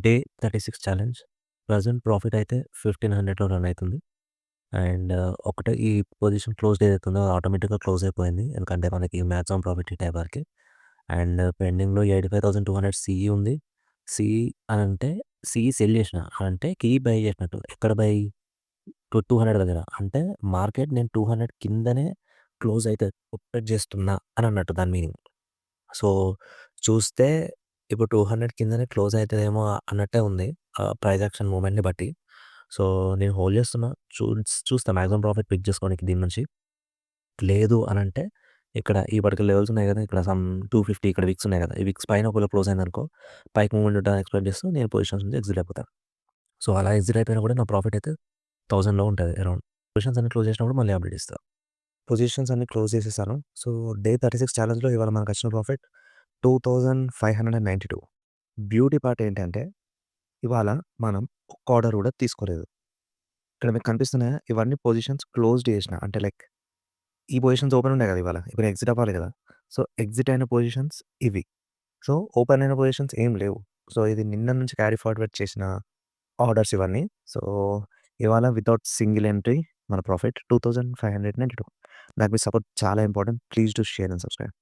Day 36 challenge. Present profit అయితే 1500లో run అయితుంది. And ఒకటే ఈ పొజిషన్ క్లోజ్డ్ ఏదైతే ఉందో అది ఆటోమేటిక్‌గా క్లోజ్ అయిపోయింది. ఎందుకంటే మనకి మాక్సిమం ప్రాఫిట్ హిట్ అయ్యే వరకి. అండ్ పెండింగ్‌లో 85,200 సీఈ ఉంది. సీఈ అనంటే సీఈ సెల్ చేసిన. అంటే కీ బై చేసినట్టు. ఎక్కడ బై? 200 దగ్గర. అంటే మార్కెట్ నేను 200 కిందనే క్లోజ్ అయితే ఎక్స్‌పెక్ట్ చేస్తున్నా అని అన్నట్టు దాని మీనింగ్. సో, చూస్తే ఇప్పుడు 200 కిందనే క్లోజ్ అయితదేమో అన్నట్టే ఉంది. ప్రైస్ యాక్షన్ మూవ్‌మెంట్‌ని బట్టి. సో, నేను హోల్డ్ చేస్తున్నా. చూస్తా మాక్సిమం ప్రాఫిట్ పిక్ చేసుకోనికి దీని నుంచి. లేదు అనంటే ఇక్కడ ఈ పర్టిక్యులర్ లెవెల్స్ ఉన్నాయి కదా! ఇక్కడ సమ్ 250 ఇక్కడ విక్స్ ఉన్నాయి కదా! ఈ విక్స్ పైన ఒకవేళ క్లోజ్ అయిందనుకో పైకి మూవ్‌మెంట్ ఉంటదని ఎక్స్‌పెక్ట్ చేస్తూ నేను పొజిషన్స్ నుంచి ఎగ్జిట్ అయిపోతా. సో, అలా ఎగ్జిట్ అయిపోయినా కూడా నా ప్రాఫిట్ అయితే 1000లో ఉంటది అరౌండ్. పొజిషన్స్ అన్ని క్లోజ్ చేసినప్పుడు మళ్ళీ అప్డేట్ ఇస్తా. పొజిషన్స్ అన్ని క్లోజ్ చేసేసాను. సో, డే 36 ఛాలెంజ్‌లో ఇవాళ మనకొచ్చిన ప్రాఫిట్ 2592. బ్యూటీ పార్ట్ ఏంటంటే, ఇవాళ మనం ఒక్క ఆర్డర్ కూడా తీసుకోలేదు. ఇక్కడ మీకు కనిపిస్తున్నాయా? ఇవన్నీ పొజిషన్స్ క్లోజ్డ్ చేసిన. అంటే లైక్ ఈ పొజిషన్స్ ఓపెన్ ఉన్నాయి కదా! ఇవాళ. ఇప్పుడు ఎగ్జిట్ అవ్వాలి కదా! సో, ఎగ్జిట్ అయిన పొజిషన్స్ ఇవి. సో, ఓపెన్ అయిన పొజిషన్స్ ఏం లేవు. సో, ఇది నిన్న నుంచి క్యారీ ఫార్వర్డ్ చేసిన ఆర్డర్స్ ఇవన్నీ. సో, ఇవాళ వితౌట్ సింగిల్ ఎంట్రీ మన ప్రాఫిట్ 2592. నాకు మీ సపోర్ట్ చాలా important. Please do share and subscribe.